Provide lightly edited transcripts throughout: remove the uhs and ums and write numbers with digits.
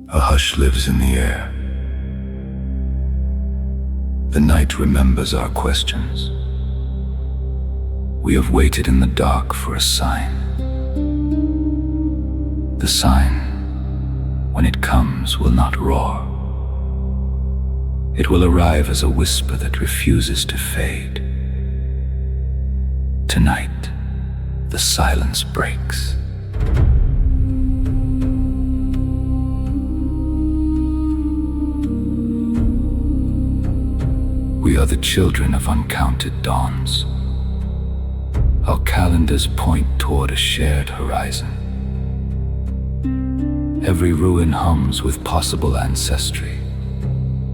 A hush lives in the air. The night remembers our questions. We have waited in the dark for a sign. The sign, when it comes, will not roar. It will arrive as a whisper that refuses to fade. Tonight, the silence breaks. We are the children of uncounted dawns. Our calendars point toward a shared horizon. Every ruin hums with possible ancestry.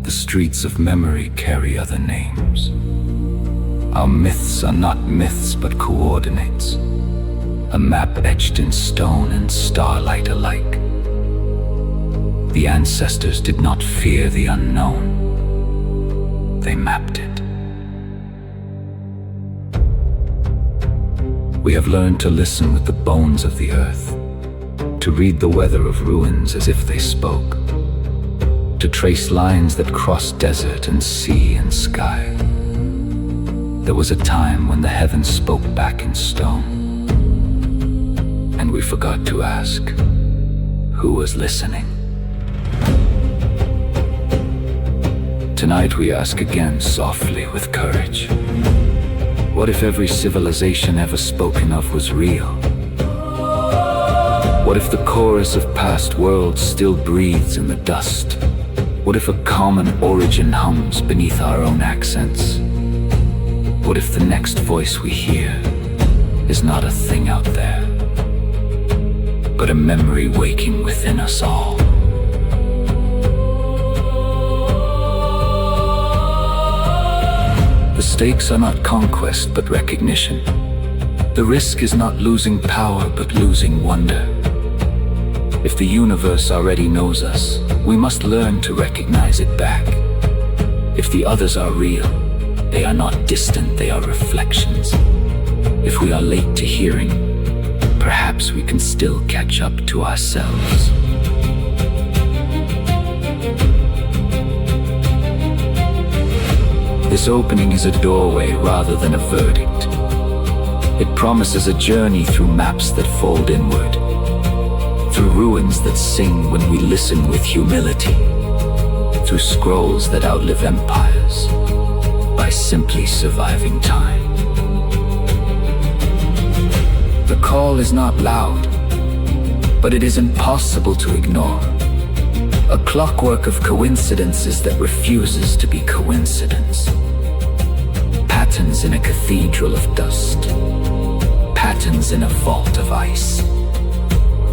The streets of memory carry other names. Our myths are not myths but coordinates. A map etched in stone and starlight alike. The ancestors did not fear the unknown. They mapped it. We have learned to listen with the bones of the earth, to read the weather of ruins as if they spoke, to trace lines that cross desert and sea and sky. There was a time when the heavens spoke back in stone, and we forgot to ask, who was listening? Tonight we ask again, softly, with courage. What if every civilization ever spoken of was real? What if the chorus of past worlds still breathes in the dust? What if a common origin hums beneath our own accents? What if the next voice we hear is not a thing out there, but a memory waking within us all? The stakes are not conquest but recognition. The risk is not losing power but losing wonder. If the universe already knows us, we must learn to recognize it back. If the others are real, they are not distant, they are reflections. If we are late to hearing, perhaps we can still catch up to ourselves. This opening is a doorway rather than a verdict. It promises a journey through maps that fold inward, through ruins that sing when we listen with humility, through scrolls that outlive empires by simply surviving time. The call is not loud, but it is impossible to ignore. A clockwork of coincidences that refuses to be coincidence. Patterns in a cathedral of dust. Patterns in a vault of ice.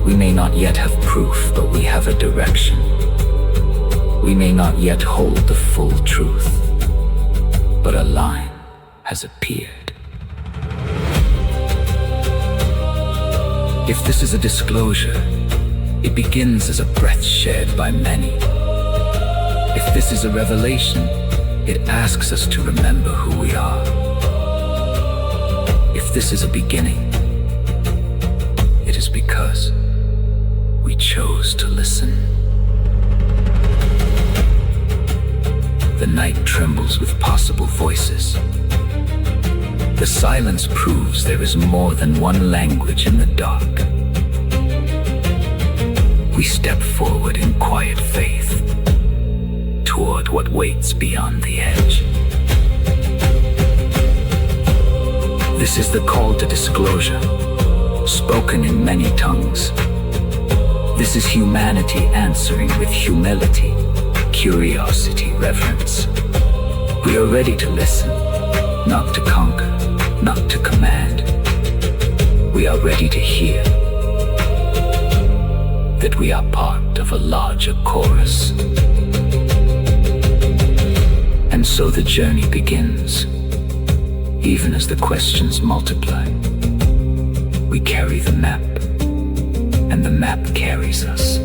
We may not yet have proof, but we have a direction. We may not yet hold the full truth, but a line has appeared. If this is a disclosure, it begins as a breath shared by many. If this is a revelation, it asks us to remember who we are. If this is a beginning, it is because we chose to listen. The night trembles with possible voices. The silence proves there is more than one language in the dark. We step forward in quiet faith toward what waits beyond the edge. This is the call to disclosure, spoken in many tongues. This is humanity answering with humility, curiosity, reverence. We are ready to listen, not to conquer, not to command. We are ready to hear that we are part of a larger chorus. And so the journey begins. Even as the questions multiply, we carry the map, and the map carries us.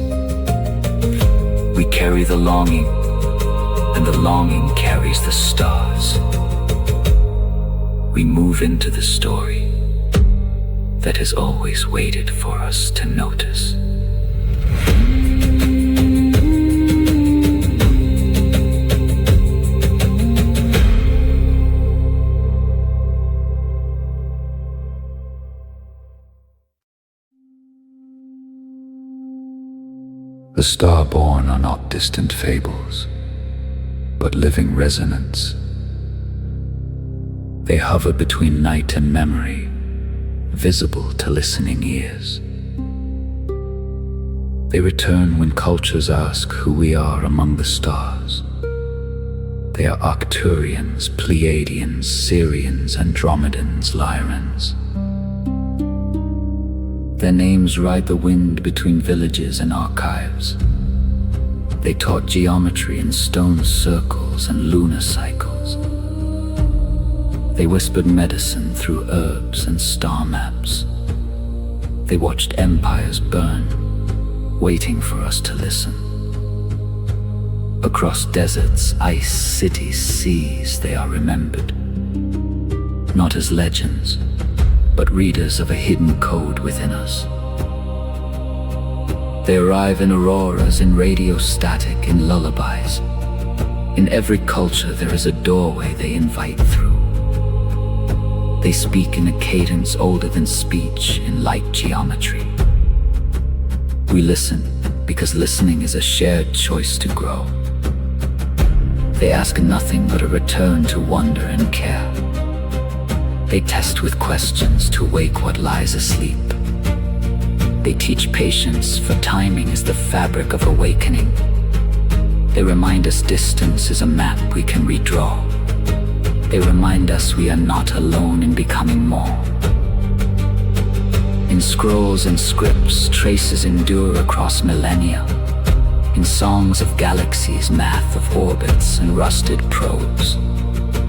We carry the longing, and the longing carries the stars. We move into the story that has always waited for us to notice. The star-born are not distant fables, but living resonance. They hover between night and memory, visible to listening ears. They return when cultures ask who we are among the stars. They are Arcturians, Pleiadians, Sirians, Andromedans, Lyrans. Their names ride the wind between villages and archives. They taught geometry in stone circles and lunar cycles. They whispered medicine through herbs and star maps. They watched empires burn, waiting for us to listen. Across deserts, ice, cities, seas, they are remembered. Not as legends, but readers of a hidden code within us. They arrive in auroras, in radio static, in lullabies. In every culture there is a doorway they invite through. They speak in a cadence older than speech, in light geometry. We listen because listening is a shared choice to grow. They ask nothing but a return to wonder and care. They test with questions to wake what lies asleep. They teach patience, for timing is the fabric of awakening. They remind us distance is a map we can redraw. They remind us we are not alone in becoming more. In scrolls and scripts, traces endure across millennia. In songs of galaxies, math of orbits and rusted probes.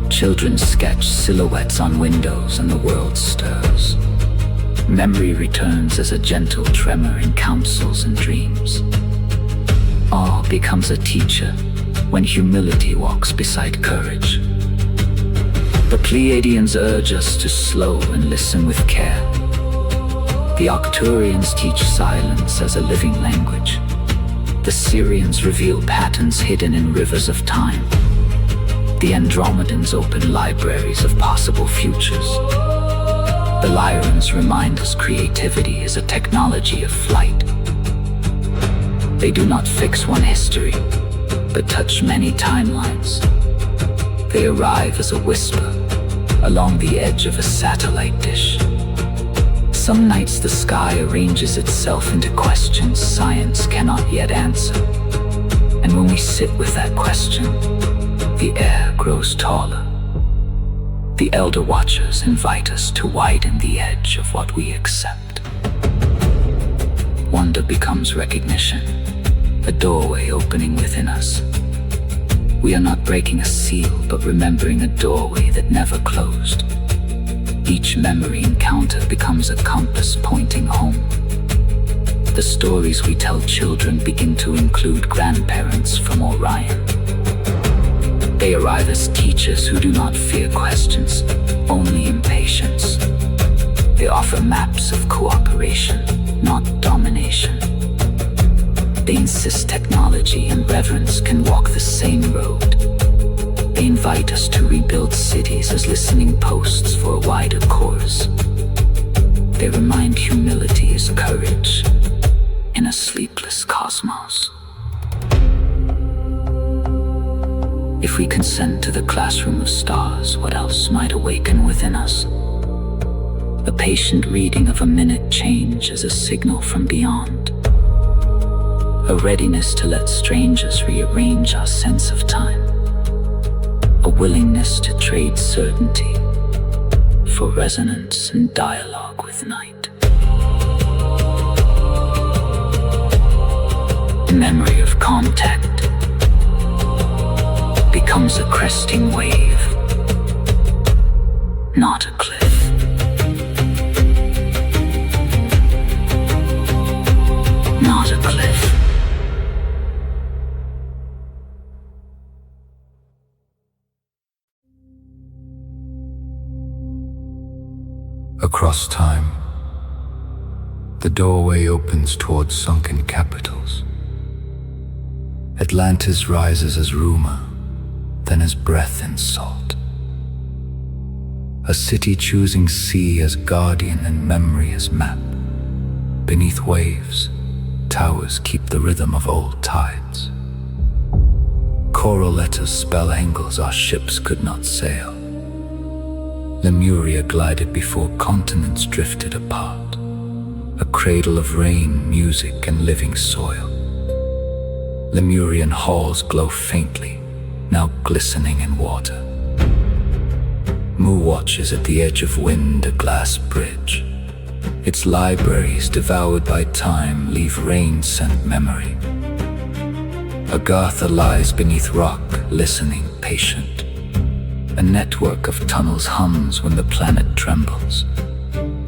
Children sketch silhouettes on windows and the world stirs. Memory returns as a gentle tremor in counsels and dreams. Awe becomes a teacher when humility walks beside courage. The Pleiadians urge us to slow and listen with care. The Arcturians teach silence as a living language. The Sirians reveal patterns hidden in rivers of time. The Andromedans open libraries of possible futures. The Lyrans remind us creativity is a technology of flight. They do not fix one history, but touch many timelines. They arrive as a whisper along the edge of a satellite dish. Some nights the sky arranges itself into questions science cannot yet answer. And when we sit with that question, the air grows taller. The elder watchers invite us to widen the edge of what we accept. Wonder becomes recognition, a doorway opening within us. We are not breaking a seal, but remembering a doorway that never closed. Each memory encounter becomes a compass pointing home. The stories we tell children begin to include grandparents from Orion. They arrive as teachers who do not fear questions, only impatience. They offer maps of cooperation, not domination. They insist technology and reverence can walk the same road. They invite us to rebuild cities as listening posts for a wider cause. They remind humility is courage in a sleepless cosmos. If we consent to the classroom of stars, what else might awaken within us? A patient reading of a minute change as a signal from beyond. A readiness to let strangers rearrange our sense of time. A willingness to trade certainty for resonance and dialogue with night. Memory of contact becomes a cresting wave, not a cliff. Not a cliff. Across time, the doorway opens towards sunken capitals. Atlantis rises as rumor, then as breath and salt. A city choosing sea as guardian and memory as map. Beneath waves, towers keep the rhythm of old tides. Coral letters spell angles our ships could not sail. Lemuria glided before continents drifted apart, a cradle of rain, music, and living soil. Lemurian halls glow faintly, now glistening in water. Mu watches at the edge of wind, a glass bridge. Its libraries, devoured by time, leave rain-scent memory. Agartha lies beneath rock, listening, patient. A network of tunnels hums when the planet trembles.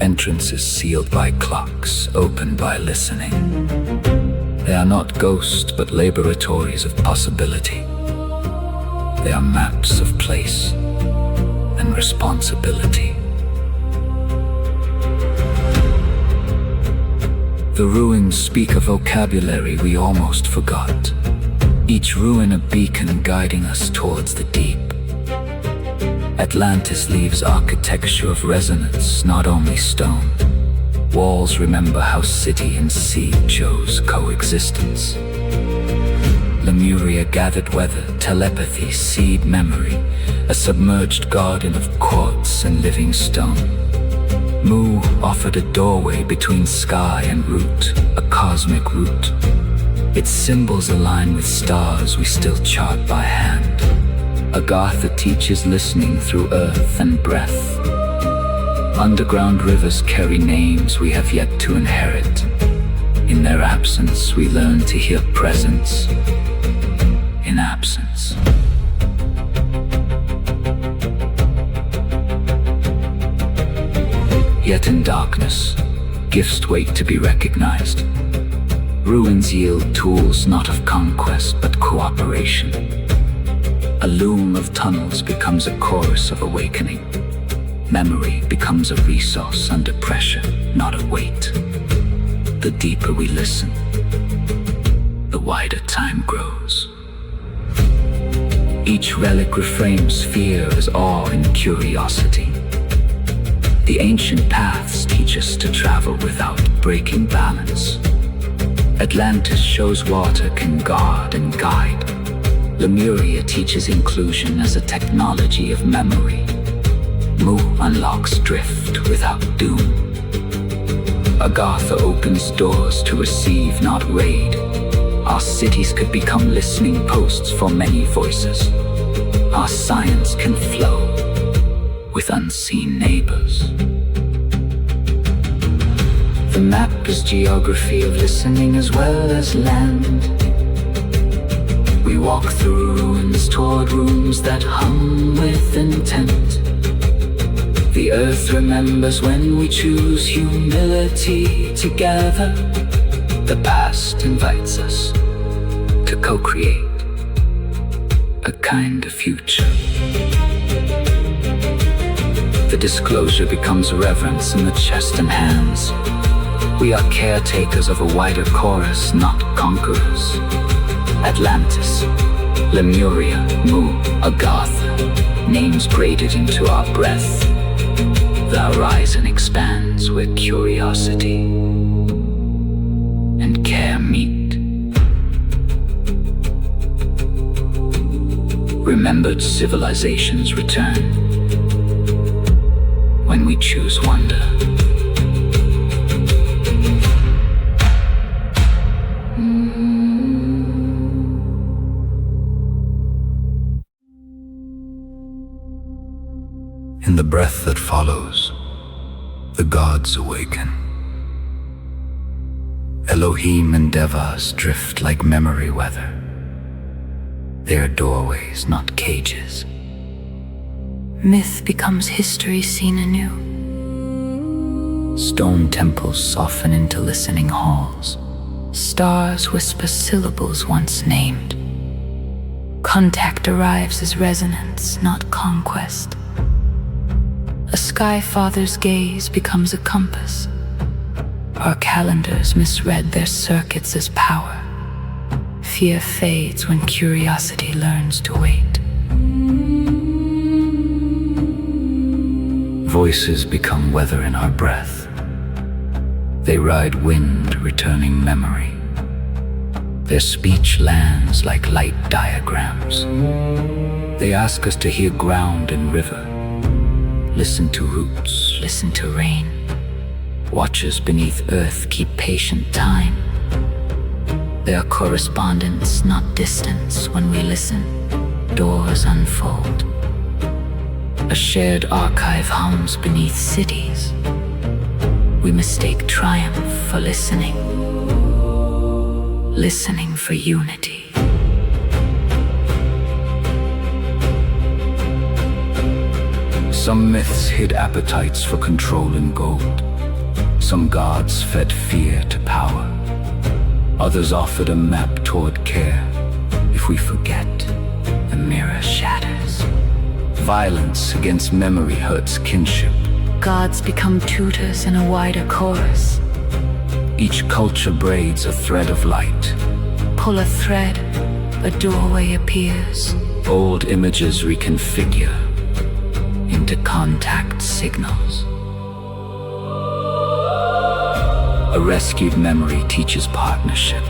Entrances sealed by clocks, opened by listening. They are not ghosts, but laboratories of possibility. They are maps of place and responsibility. The ruins speak a vocabulary we almost forgot. Each ruin a beacon guiding us towards the deep. Atlantis leaves architecture of resonance, not only stone. Walls remember how city and sea chose coexistence. Lemuria gathered weather, telepathy, seed memory, a submerged garden of quartz and living stone. Mu offered a doorway between sky and root, a cosmic route. Its symbols align with stars we still chart by hand. Agartha teaches listening through earth and breath. Underground rivers carry names we have yet to inherit. In their absence, we learn to hear presence in absence. Yet in darkness, gifts wait to be recognized. Ruins yield tools not of conquest but cooperation. A loom of tunnels becomes a chorus of awakening. Memory becomes a resource under pressure, not a weight. The deeper we listen, the wider time grows. Each relic reframes fear as awe and curiosity. The ancient paths teach us to travel without breaking balance. Atlantis shows water can guard and guide. Lemuria teaches inclusion as a technology of memory. Mu unlocks drift without doom. Agartha opens doors to receive, not raid. Our cities could become listening posts for many voices. Our science can flow with unseen neighbors. The map is geography of listening as well as land. We walk through ruins toward rooms that hum with intent. The earth remembers when we choose humility together. The past invites us to co-create a kinder future. The disclosure becomes reverence in the chest and hands. We are caretakers of a wider chorus, not conquerors. Atlantis, Lemuria, Mu, Agartha, names braided into our breath. The horizon expands where curiosity and care meet. Remembered civilizations return when we choose wonder. In the breath that follows, the gods awaken. Elohim and Devas drift like memory weather. They are doorways, not cages. Myth becomes history seen anew. Stone temples soften into listening halls. Stars whisper syllables once named. Contact arrives as resonance, not conquest. A sky father's gaze becomes a compass. Our calendars misread their circuits as power. Fear fades when curiosity learns to wait. Voices become weather in our breath. They ride wind, returning memory. Their speech lands like light diagrams. They ask us to hear ground and river, listen to roots, Listen to rain. watchers beneath earth keep patient time. They are correspondence, not distance. When we listen, doors unfold. A shared archive hums beneath cities. We mistake triumph for listening. Listening for unity. Some myths hid appetites for control and gold. Some gods fed fear to power. Others offered a map toward care. If we forget, the mirror shatters. Violence against memory hurts kinship. Gods become tutors in a wider chorus. Each culture braids a thread of light. Pull a thread, a doorway appears. Old images reconfigure into contact signals. A rescued memory teaches partnership.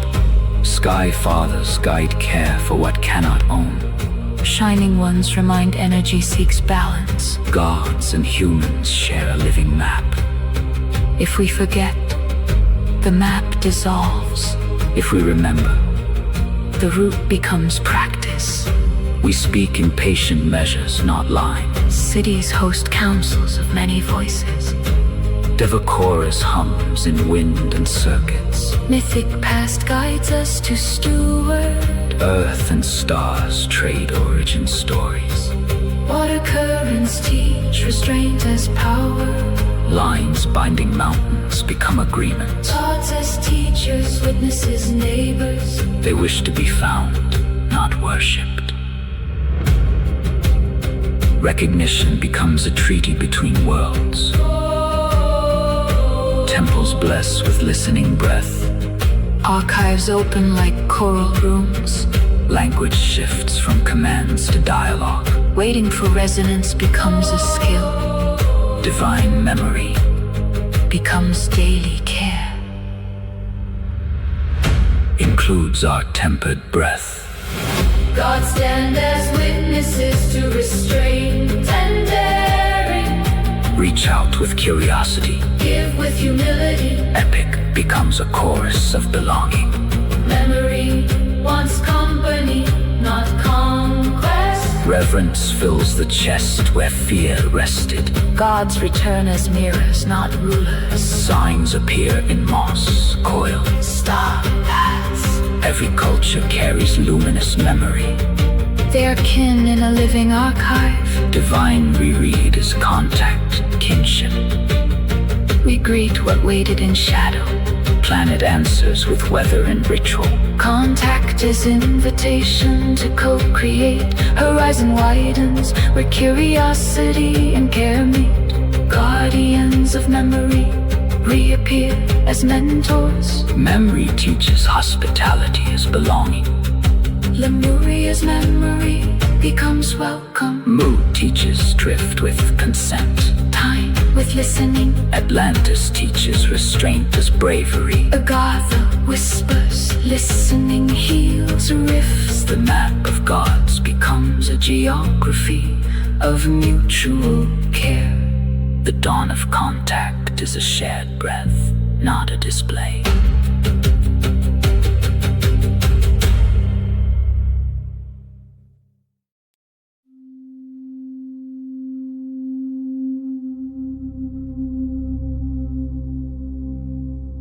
Sky fathers guide care for what cannot own. Shining ones remind energy seeks balance. Gods and humans share a living map. If we forget, the map dissolves. If we remember, The route becomes practice. we speak in patient measures, not lines. Cities host councils of many voices. Chorus hums in wind and circuits. Mythic past guides us to steward. Earth and stars trade origin stories. Water currents teach restraint as power. Lines binding mountains become agreements. Gods as teachers, witnesses, neighbors. They wish to be found, not worshipped. Recognition becomes a treaty between worlds. Temples bless with listening breath. Archives open like choral rooms. Language shifts from commands to dialogue. Waiting for resonance becomes a skill. Divine memory Becomes daily care. includes our tempered breath. Gods stand as witnesses to restraint and daring. Reach out with curiosity. Give with humility. Epic becomes a chorus of belonging. Memory wants company, not conquest. Reverence fills the chest where fear rested. Gods return as mirrors, not rulers. Signs appear in moss, coil. Star paths. Every culture carries luminous memory. They are kin in a living archive. Divine reread is contact, kinship. We greet what waited in shadow. Planet answers with weather and ritual. Contact is invitation to co-create. Horizon widens where curiosity and care meet. Guardians of memory reappear as mentors. Memory teaches hospitality as belonging. Lemuria's memory becomes welcome. Mood teaches drift with consent. Time with listening. Atlantis teaches restraint as bravery. Agatha whispers, listening heals rifts. The map of gods becomes a geography of mutual care. The dawn of contact is a shared breath, not a display.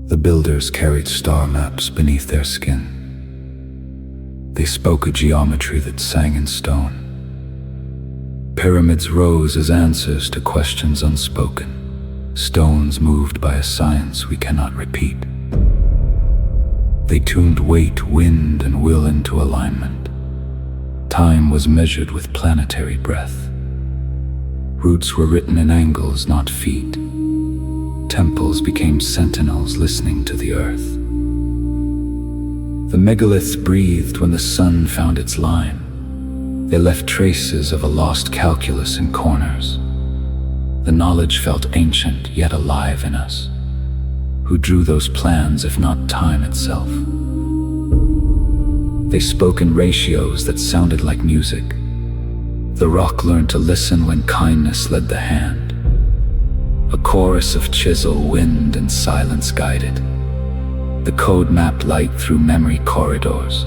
The builders carried star maps beneath their skin. They spoke a geometry that sang in stone. Pyramids rose as answers to questions unspoken. Stones moved by a science we cannot repeat. They tuned weight, wind, and will into alignment. Time was measured with planetary breath. Roots were written in angles, not feet. Temples became sentinels listening to the earth. The megaliths breathed when the sun found its line. They left traces of a lost calculus in corners. The knowledge felt ancient, yet alive in us. Who drew those plans if not time itself? They spoke in ratios that sounded like music. The rock learned to listen when kindness led the hand. A chorus of chisel, wind, and silence guided. The code mapped light through memory corridors.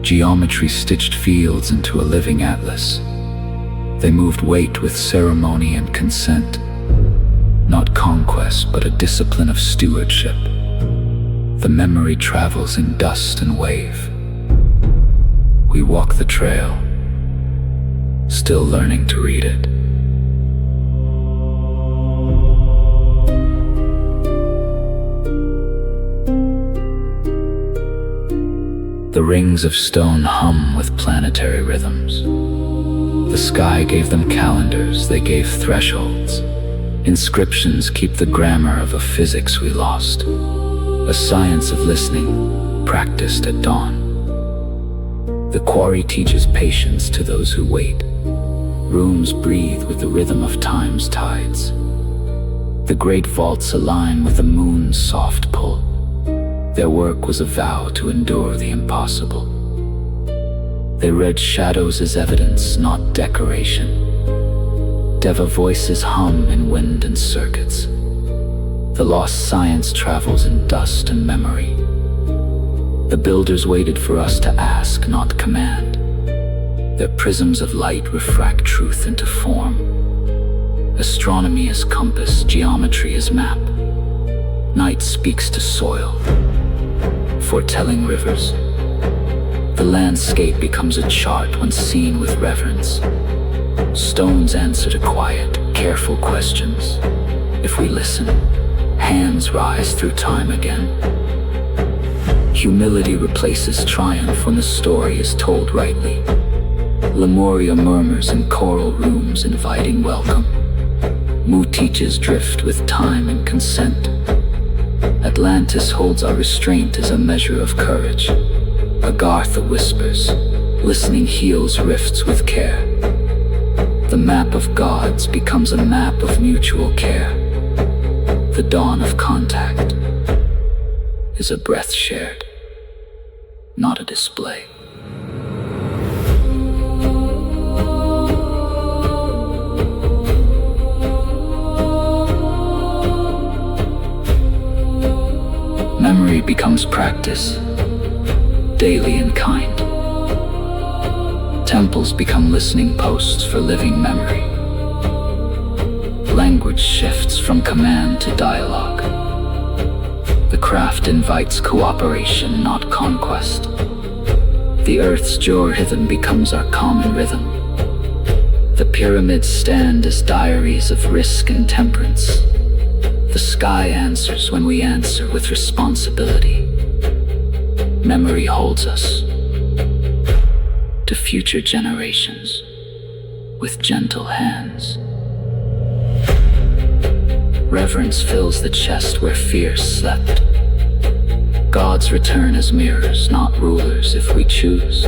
Geometry stitched fields into a living atlas. They moved weight with ceremony and consent. Not conquest, but a discipline of stewardship. The memory travels in dust and wave. We walk the trail, still learning to read it. The rings of stone hum with planetary rhythms. The sky gave them calendars, they gave thresholds. Inscriptions keep the grammar of a physics we lost. A science of listening, practiced at dawn. The quarry teaches patience to those who wait. Rooms breathe with the rhythm of time's tides. The great vaults align with the moon's soft pull. Their work was a vow to endure the impossible. They read shadows as evidence, not decoration. Deva voices hum in wind and circuits. The lost science travels in dust and memory. The builders waited for us to ask, not command. Their prisms of light refract truth into form. Astronomy is compass, geometry is map. Night speaks to soil, foretelling rivers. The landscape becomes a chart when seen with reverence. Stones answer to quiet, careful questions. If we listen, hands rise through time again. Humility replaces triumph when the story is told rightly. Lemuria murmurs in choral rooms inviting welcome. Mu teaches drift with time and consent. Atlantis holds our restraint as a measure of courage. Agartha whispers, listening heals rifts with care. The map of gods becomes a map of mutual care. The dawn of contact is a breath shared, not a display. Memory becomes practice, daily and kind. Temples become listening posts for living memory. Language shifts from command to dialogue. The craft invites cooperation, not conquest. The earth's jorrhythm becomes our common rhythm. The pyramids stand as diaries of risk and temperance. The sky answers when we answer with responsibility. Memory holds us to future generations with gentle hands. Reverence fills the chest where fear slept. Gods return as mirrors, not rulers if we choose.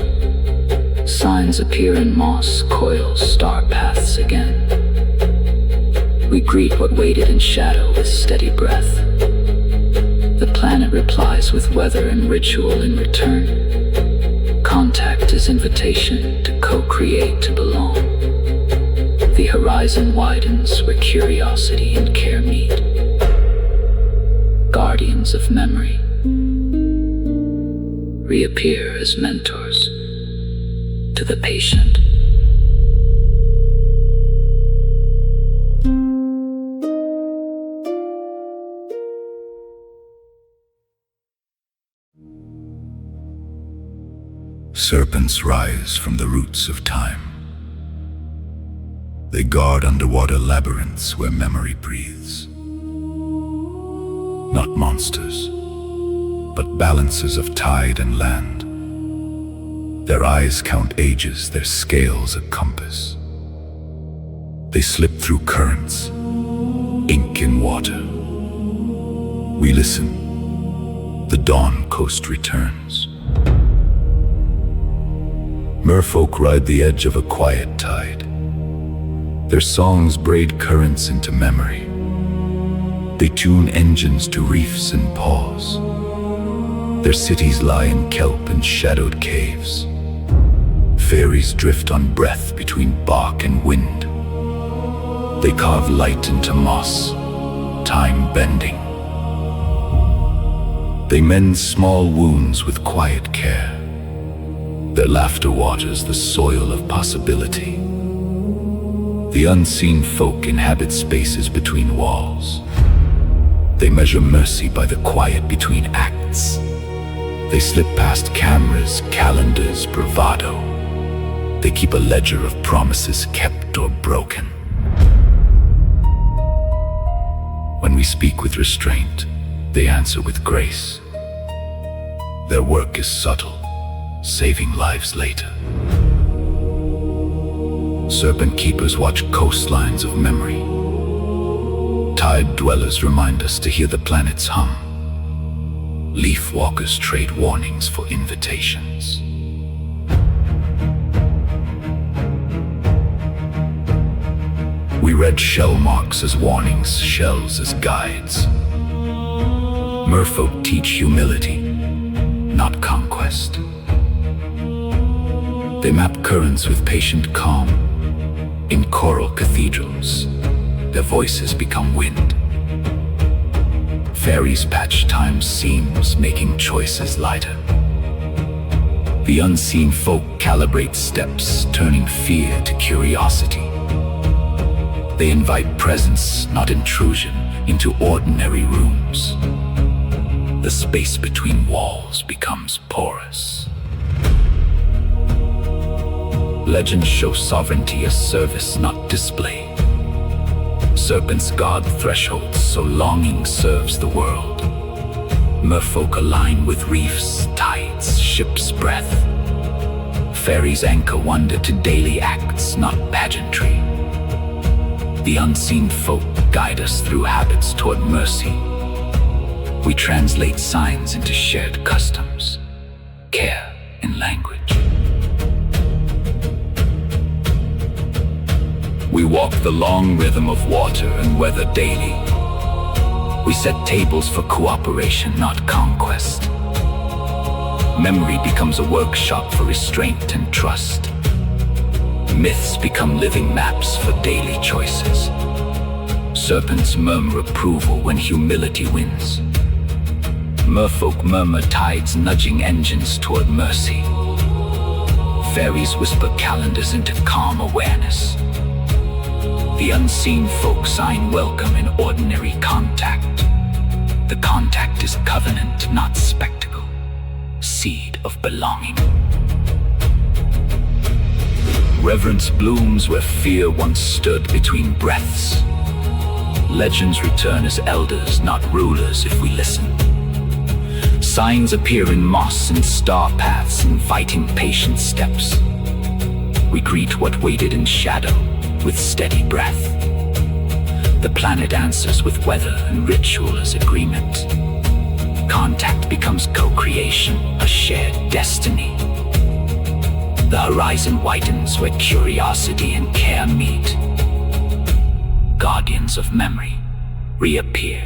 Signs appear in moss, coils, star paths again. We greet what waited in shadow with steady breath. The planet replies with weather and ritual in return. Contact is invitation to co-create, to belong. The horizon widens where curiosity and care meet. Guardians of memory reappear as mentors to the patient. Serpents rise from the roots of time. They guard underwater labyrinths where memory breathes. Not monsters, but balances of tide and land. Their eyes count ages, their scales a compass. They slip through currents, ink in water. We listen. The dawn coast returns. Merfolk ride the edge of a quiet tide. Their songs braid currents into memory. They tune engines to reefs and pause. Their cities lie in kelp and shadowed caves. Fairies drift on breath between bark and wind. They carve light into moss, time bending. They mend small wounds with quiet care. Their laughter waters the soil of possibility. The unseen folk inhabit spaces between walls. They measure mercy by the quiet between acts. They slip past cameras, calendars, bravado. They keep a ledger of promises kept or broken. When we speak with restraint, they answer with grace. Their work is subtle, saving lives later. Serpent keepers watch coastlines of memory. Tide dwellers remind us to hear the planet's hum. Leaf walkers trade warnings for invitations. We read shell marks as warnings, shells as guides. Merfolk teach humility, not conquest. They map currents with patient calm. In choral cathedrals, their voices become wind. Fairies patch time's seams, making choices lighter. The unseen folk calibrate steps, turning fear to curiosity. They invite presence, not intrusion, into ordinary rooms. The space between walls becomes porous. Legends show sovereignty as service, not display. Serpents guard thresholds, so longing serves the world. Merfolk align with reefs, tides, ship's breath. Fairies anchor wonder to daily acts, not pageantry. The unseen folk guide us through habits toward mercy. We translate signs into shared customs, care in language. We walk the long rhythm of water and weather daily. We set tables for cooperation, not conquest. Memory becomes a workshop for restraint and trust. Myths become living maps for daily choices. Serpents murmur approval when humility wins. Merfolk murmur tides nudging engines toward mercy. Fairies whisper calendars into calm awareness. The unseen folk sign welcome in ordinary contact. The contact is covenant, not spectacle. Seed of belonging. Reverence blooms where fear once stood between breaths. Legends return as elders, not rulers, if we listen. Signs appear in moss and star paths, inviting patient steps. We greet what waited in shadow with steady breath. The planet answers with weather and ritual as agreement. Contact becomes co-creation, a shared destiny. The horizon widens where curiosity and care meet. Guardians of memory reappear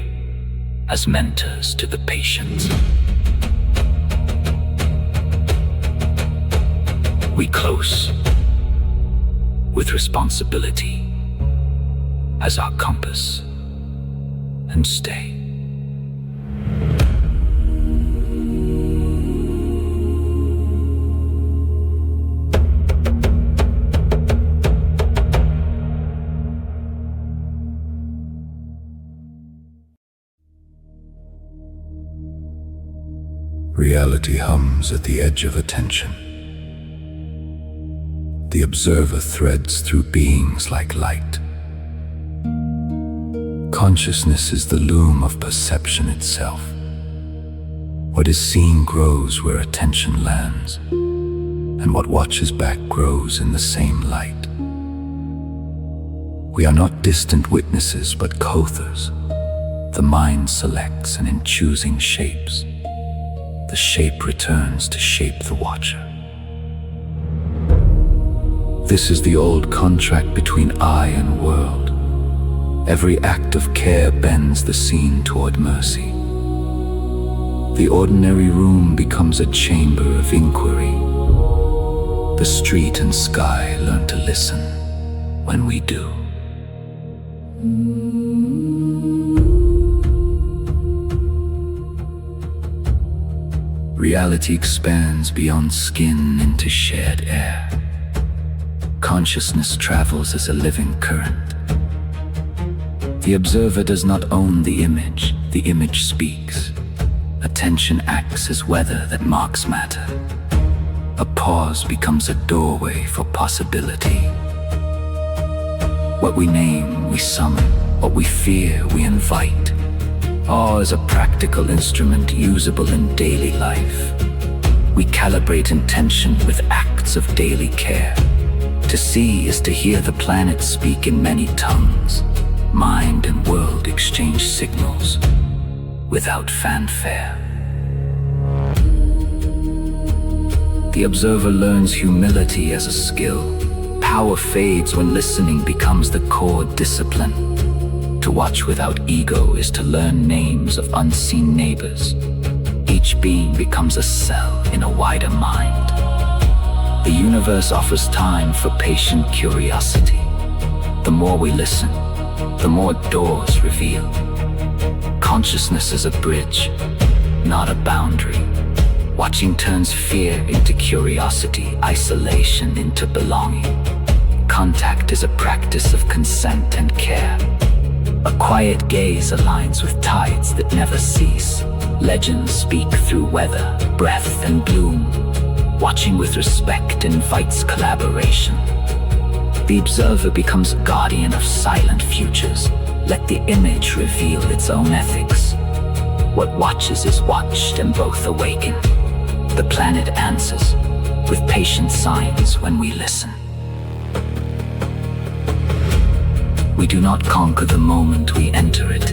as mentors to the patient. We close with responsibility as our compass and stay. Reality hums at the edge of attention. The observer threads through beings like light. Consciousness is the loom of perception itself. What is seen grows where attention lands, and what watches back grows in the same light. We are not distant witnesses, but co-authors. The mind selects, and in choosing shapes, the shape returns to shape the watcher. This is the old contract between I and world. Every act of care bends the scene toward mercy. The ordinary room becomes a chamber of inquiry. The street and sky learn to listen when we do. Reality expands beyond skin into shared air. Consciousness travels as a living current. The observer does not own the image speaks. Attention acts as weather that marks matter. A pause becomes a doorway for possibility. What we name, we summon. What we fear, we invite. Awe is a practical instrument usable in daily life. We calibrate intention with acts of daily care. To see is to hear the planet speak in many tongues. Mind and world exchange signals without fanfare. The observer learns humility as a skill. Power fades when listening becomes the core discipline. To watch without ego is to learn names of unseen neighbors. Each being becomes a cell in a wider mind. The universe offers time for patient curiosity. The more we listen, the more doors reveal. Consciousness is a bridge, not a boundary. Watching turns fear into curiosity, isolation into belonging. Contact is a practice of consent and care. A quiet gaze aligns with tides that never cease. Legends speak through weather, breath, and bloom. Watching with respect invites collaboration. The observer becomes a guardian of silent futures. Let the image reveal its own ethics. What watches is watched, and both awaken. The planet answers with patient signs when we listen. We do not conquer the moment we enter it.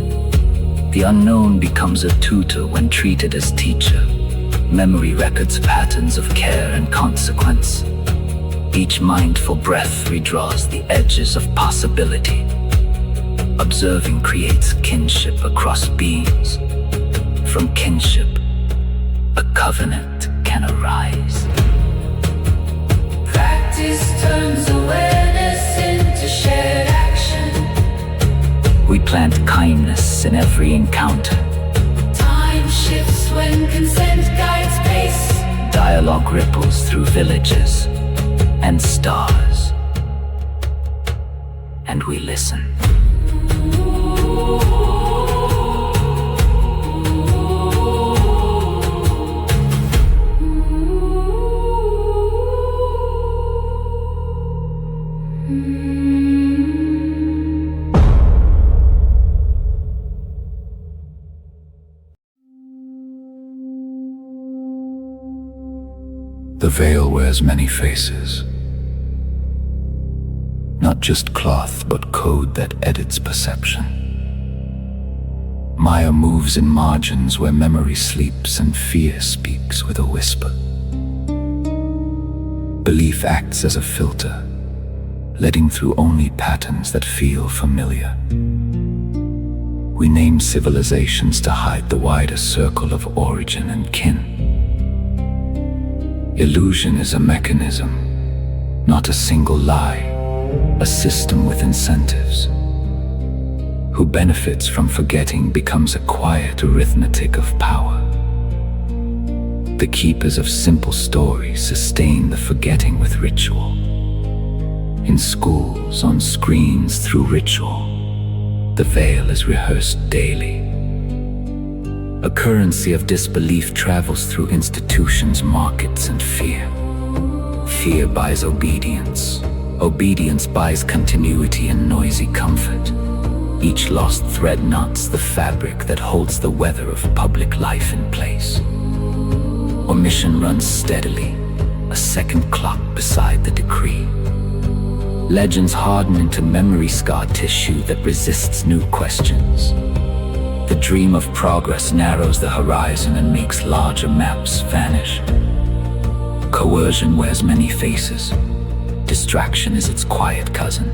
The unknown becomes a tutor when treated as teacher. Memory records patterns of care and consequence. Each mindful breath redraws the edges of possibility. Observing creates kinship across beings. From kinship, a covenant can arise. Practice turns awareness into shared action. We plant kindness in every encounter. Time shifts when consent guides pace. Dialogue ripples through villages and stars. And we listen. The veil wears many faces. Not just cloth, but code that edits perception. Maya moves in margins where memory sleeps and fear speaks with a whisper. Belief acts as a filter, letting through only patterns that feel familiar. We name civilizations to hide the wider circle of origin and kin. Illusion is a mechanism, not a single lie, a system with incentives. Who benefits from forgetting becomes a quiet arithmetic of power. The keepers of simple stories sustain the forgetting with ritual. In schools, on screens, through ritual, the veil is rehearsed daily. A currency of disbelief travels through institutions, markets, and fear. Fear buys obedience. Obedience buys continuity and noisy comfort. Each lost thread knots the fabric that holds the weather of public life in place. Omission runs steadily, a second clock beside the decree. Legends harden into memory-scarred tissue that resists new questions. The dream of progress narrows the horizon and makes larger maps vanish. Coercion wears many faces. Distraction is its quiet cousin.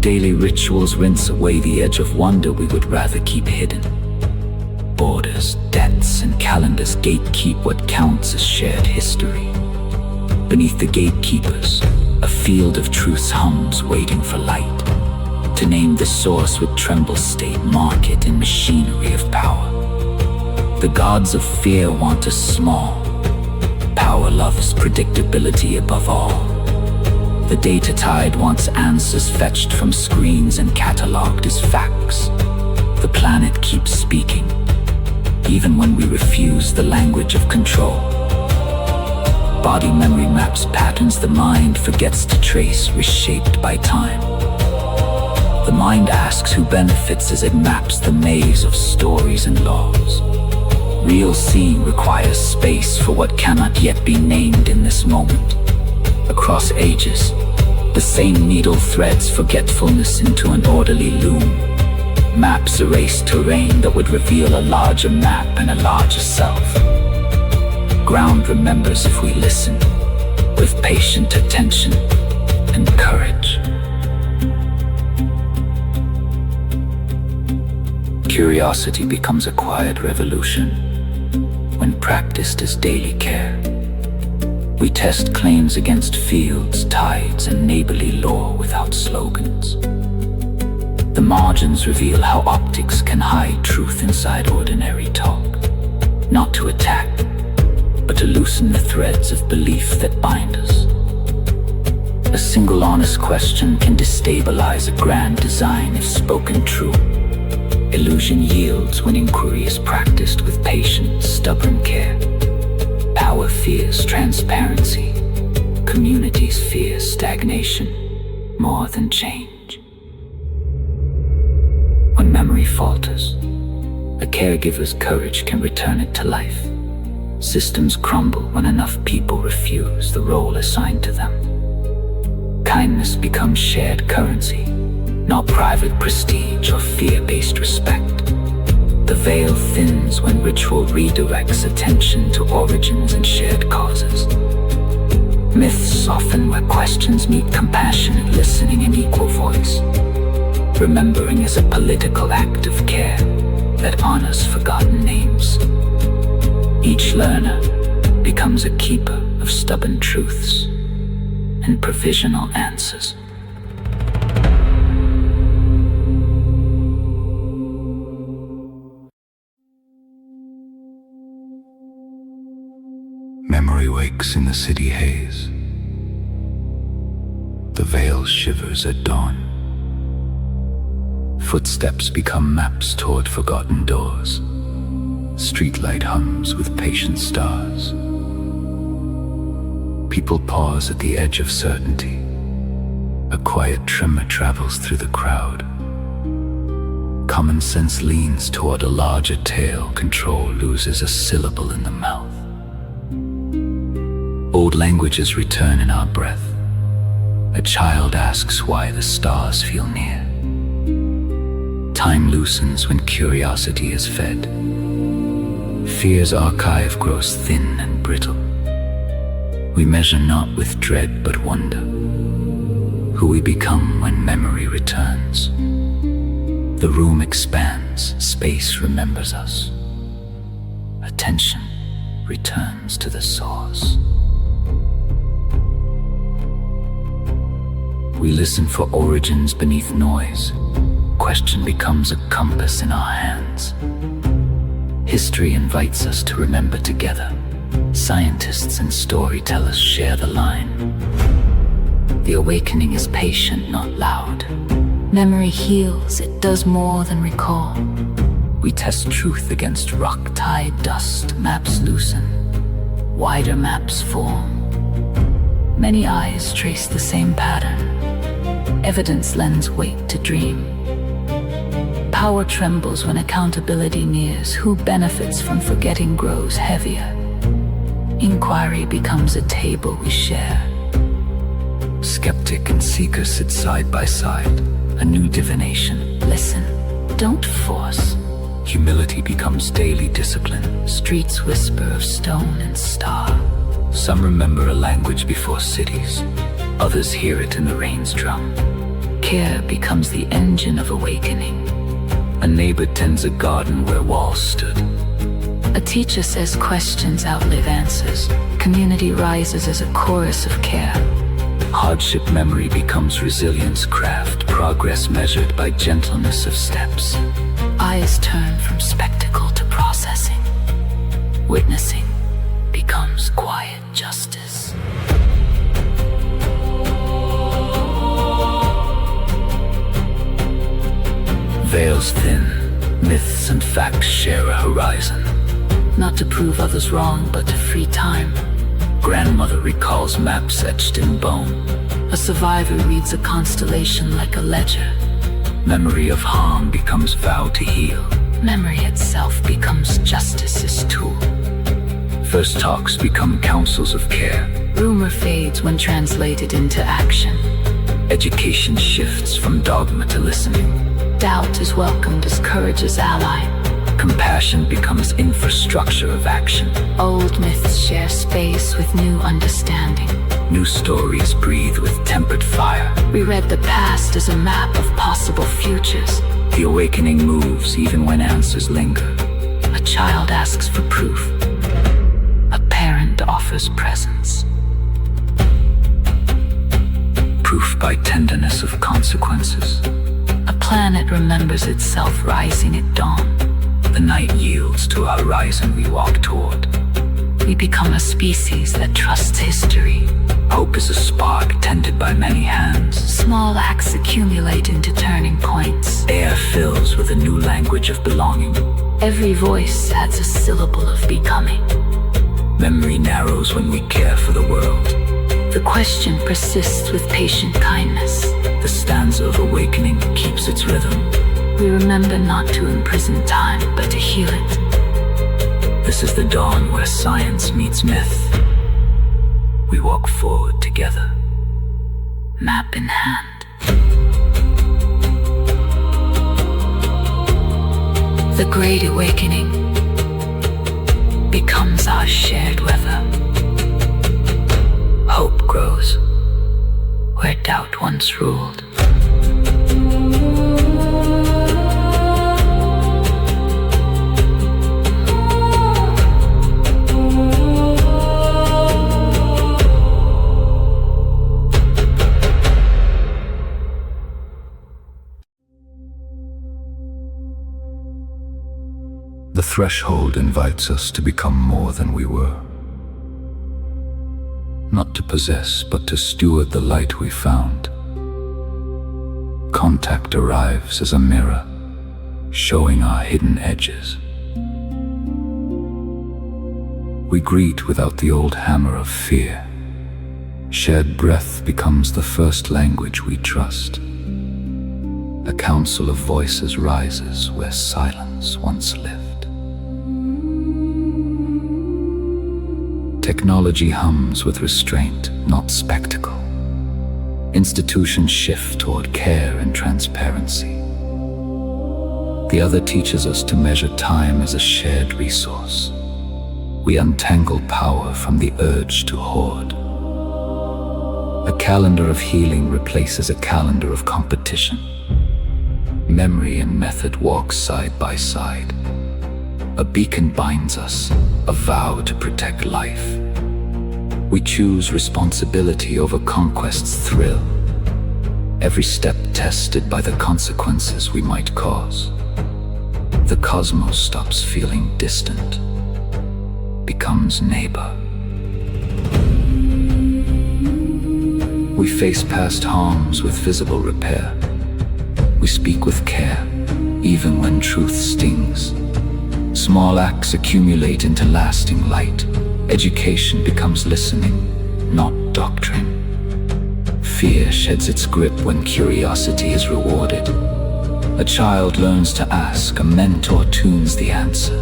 Daily rituals rinse away the edge of wonder we would rather keep hidden. Borders borders, deaths, and calendars gatekeep what counts as shared history. Beneath the gatekeepers, a field of truth hums, waiting for light. To name the source would tremble state, market, and machinery of power. The gods of fear want us small. Power loves predictability above all. The data tide wants answers fetched from screens and cataloged as facts. The planet keeps speaking, even when we refuse the language of control. Body memory maps patterns the mind forgets to trace, reshaped by time. The mind asks who benefits as it maps the maze of stories and laws. Real seeing requires space for what cannot yet be named in this moment. Across ages, the same needle threads forgetfulness into an orderly loom. Maps erase terrain that would reveal a larger map and a larger self. Ground remembers if we listen, with patient attention and courage. Curiosity becomes a quiet revolution when practiced as daily care. We test claims against fields, tides, and neighborly lore without slogans. The margins reveal how optics can hide truth inside ordinary talk. Not to attack, but to loosen the threads of belief that bind us. A single honest question can destabilize a grand design if spoken true. Illusion yields when inquiry is practiced with patient, stubborn care. Power fears transparency. Communities fear stagnation more than change. When memory falters, a caregiver's courage can return it to life. Systems crumble when enough people refuse the role assigned to them. Kindness becomes shared currency, not private prestige or fear-based respect. The veil thins when ritual redirects attention to origins and shared causes. Myths soften where questions meet compassionate listening in equal voice. Remembering is a political act of care that honors forgotten names. Each learner becomes a keeper of stubborn truths and provisional answers. Memory wakes in the city haze. The veil shivers at dawn. Footsteps become maps toward forgotten doors. Streetlight hums with patient stars. People pause at the edge of certainty. A quiet tremor travels through the crowd. Common sense leans toward a larger tale. Control loses a syllable in the mouth. Old languages return in our breath. A child asks why the stars feel near. Time loosens when curiosity is fed. Fear's archive grows thin and brittle. We measure not with dread but wonder, who we become when memory returns. The room expands, space remembers us. Attention returns to the source. We listen for origins beneath noise. Question becomes a compass in our hands. History invites us to remember together. Scientists and storytellers share the line. The awakening is patient, not loud. Memory heals, it does more than recall. We test truth against rock. Tide, dust, maps loosen. Wider maps form. Many eyes trace the same pattern. Evidence lends weight to dream. Power trembles when accountability nears. Who benefits from forgetting grows heavier. Inquiry becomes a table we share. Skeptic and seeker sit side by side, a new divination. Listen, don't force. Humility becomes daily discipline. Streets whisper of stone and star. Some remember a language before cities. Others hear it in the rain's drum. Care becomes the engine of awakening. A neighbor tends a garden where walls stood. A teacher says questions outlive answers. Community rises as a chorus of care. Hardship memory becomes resilience craft, progress measured by gentleness of steps. Eyes turn from spectacle to processing. Witnessing becomes quiet justice. Veils thin, myths and facts share a horizon. Not to prove others wrong, but to free time. Grandmother recalls maps etched in bone. A survivor reads a constellation like a ledger. Memory of harm becomes vow to heal. Memory itself becomes justice's tool. First talks become counsels of care. Rumor fades when translated into action. Education shifts from dogma to listening. Doubt is welcomed as courage's ally. Compassion becomes infrastructure of action. Old myths share space with new understanding. New stories breathe with tempered fire. We read the past as a map of possible futures. The awakening moves even when answers linger. A child asks for proof. A parent offers presence. Proof by tenderness of consequences. A planet remembers itself rising at dawn. The night yields to a horizon we walk toward. We become a species that trusts history. Hope is a spark tended by many hands. Small acts accumulate into turning points. Air fills with a new language of belonging. Every voice adds a syllable of becoming. Memory narrows when we care for the world. The question persists with patient kindness. The stanza of awakening keeps its rhythm. We remember not to imprison time, but to heal it. This is the dawn where science meets myth. We walk forward together, map in hand. The Great Awakening becomes our shared weather. Hope grows where doubt once ruled. The threshold invites us to become more than we were. Not to possess, but to steward the light we found. Contact arrives as a mirror, showing our hidden edges. We greet without the old hammer of fear. Shared breath becomes the first language we trust. A council of voices rises where silence once lived. Technology hums with restraint, not spectacle. Institutions shift toward care and transparency. The other teaches us to measure time as a shared resource. We untangle power from the urge to hoard. A calendar of healing replaces a calendar of competition. Memory and method walk side by side. A beacon binds us, a vow to protect life. We choose responsibility over conquest's thrill. Every step tested by the consequences we might cause. The cosmos stops feeling distant, becomes neighbor. We face past harms with visible repair. We speak with care, even when truth stings. Small acts accumulate into lasting light. Education becomes listening, not doctrine. Fear sheds its grip when curiosity is rewarded. A child learns to ask, a mentor tunes the answer.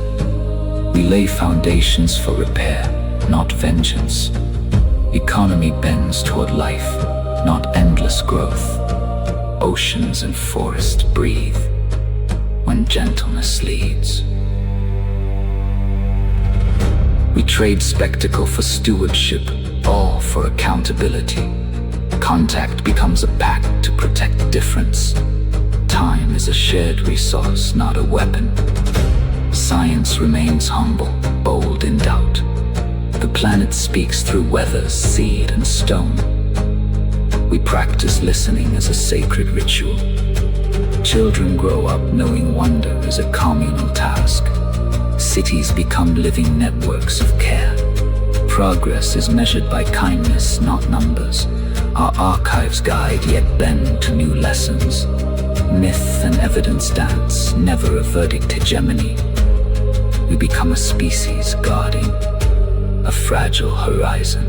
We lay foundations for repair, not vengeance. Economy bends toward life, not endless growth. Oceans and forests breathe when gentleness leads. We trade spectacle for stewardship, all for accountability. Contact becomes a pact to protect difference. Time is a shared resource, not a weapon. Science remains humble, bold in doubt. The planet speaks through weather, seed, and stone. We practice listening as a sacred ritual. Children grow up knowing wonder is a communal task. Cities become living networks of care. Progress is measured by kindness, not numbers. Our archives guide yet bend to new lessons. Myth and evidence dance, never a verdict hegemony. We become a species guarding a fragile horizon.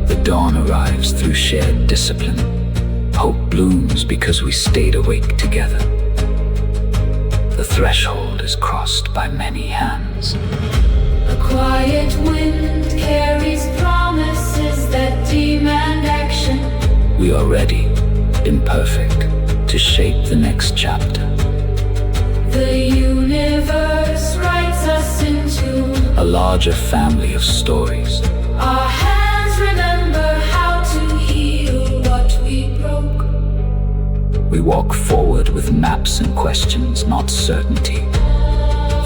The dawn arrives through shared discipline. Hope blooms because we stayed awake together. The threshold is crossed by many hands. A quiet wind carries promises that demand action. We are ready, imperfect, to shape the next chapter. The universe writes us into A larger family of stories. our hands remember how to heal what we broke. We walk forward with maps and questions, not certainty.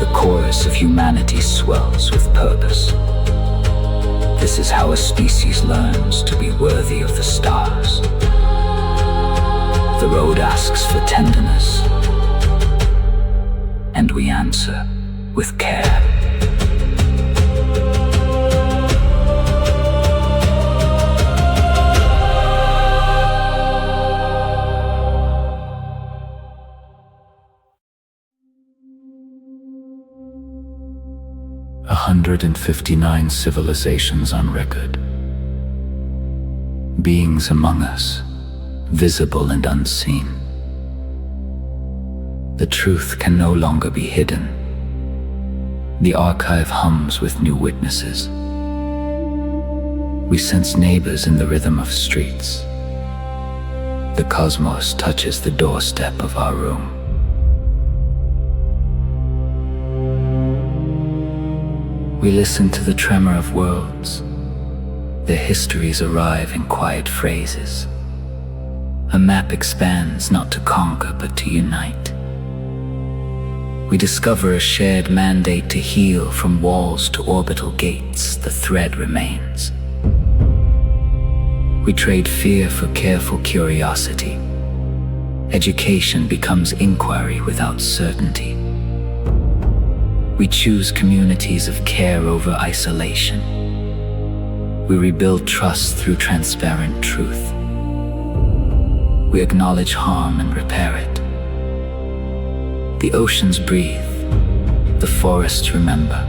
The chorus of humanity swells with purpose. This is how a species learns to be worthy of the stars. The road asks for tenderness, and we answer with care. A 159 civilizations on record. Beings among us, visible and unseen. The truth can no longer be hidden. The archive hums with new witnesses. We sense neighbors in the rhythm of streets. The cosmos touches the doorstep of our room. We listen to the tremor of worlds. Their histories arrive in quiet phrases. A map expands not to conquer but to unite. We discover a shared mandate to heal. From walls to orbital gates, the thread remains. We trade fear for careful curiosity. Education becomes inquiry without certainty. We choose communities of care over isolation. We rebuild trust through transparent truth. We acknowledge harm and repair it. The oceans breathe, the forests remember.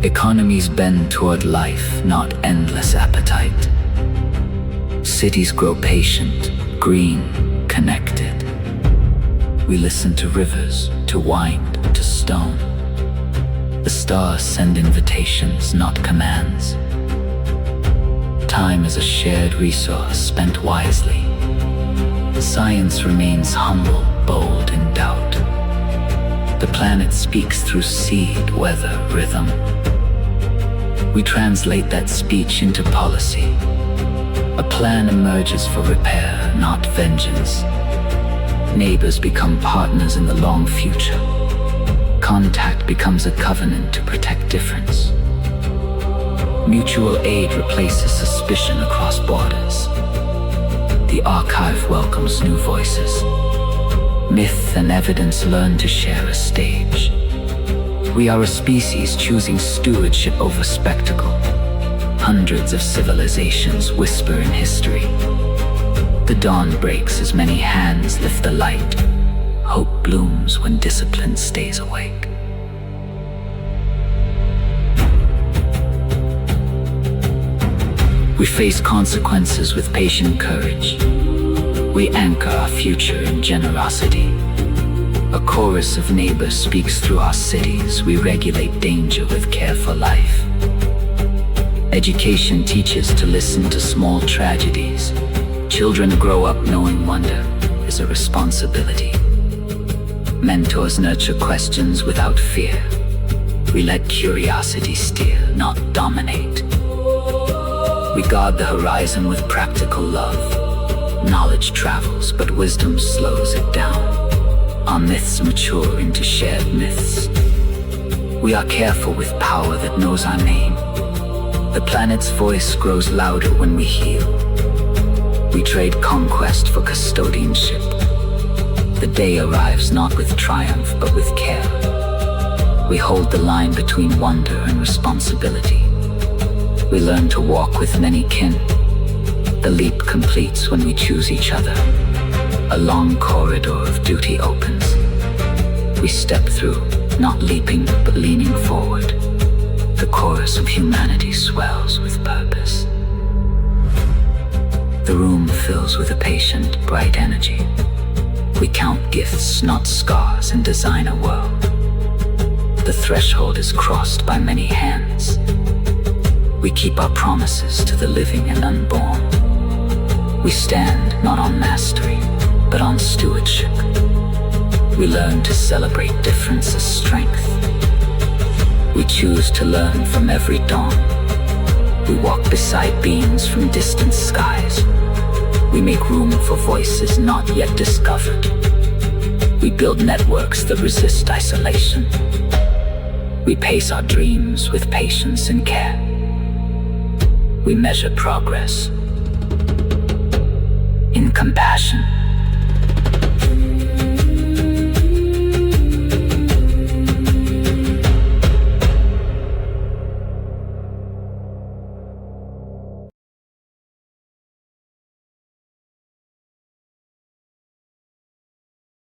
Economies bend toward life, not endless appetite. Cities grow patient, green, connected. We listen to rivers, to wind, to stone. The stars send invitations, not commands. Time is a shared resource spent wisely. Science remains humble, bold in doubt. The planet speaks through seed, weather, rhythm. We translate that speech into policy. A plan emerges for repair, not vengeance. Neighbors become partners in the long future. Contact becomes a covenant to protect difference. Mutual aid replaces suspicion across borders. The archive welcomes new voices. Myth and evidence learn to share a stage. We are a species choosing stewardship over spectacle. Hundreds of civilizations whisper in history. The dawn breaks as many hands lift the light. Hope blooms when discipline stays awake. We face consequences with patient courage. We anchor our future in generosity. A chorus of neighbors speaks through our cities. We regulate danger with care for life. Education teaches to listen to small tragedies. Children grow up knowing wonder is a responsibility. Mentors nurture questions without fear. We let curiosity steer, not dominate. We guard the horizon with practical love. Knowledge travels, but wisdom slows it down. Our myths mature into shared myths. We are careful with power that knows our name. The planet's voice grows louder when we heal. We trade conquest for custodianship. The day arrives not with triumph, but with care. We hold the line between wonder and responsibility. We learn to walk with many kin. The leap completes when we choose each other. A long corridor of duty opens. We step through, not leaping, but leaning forward. The chorus of humanity swells with purpose. The room fills with a patient, bright energy. We count gifts, not scars, and design a world. The threshold is crossed by many hands. We keep our promises to the living and unborn. We stand not on mastery, but on stewardship. We learn to celebrate difference as strength. We choose to learn from every dawn. We walk beside beings from distant skies. We make room for voices not yet discovered. We build networks that resist isolation. We pace our dreams with patience and care. We measure progress in compassion.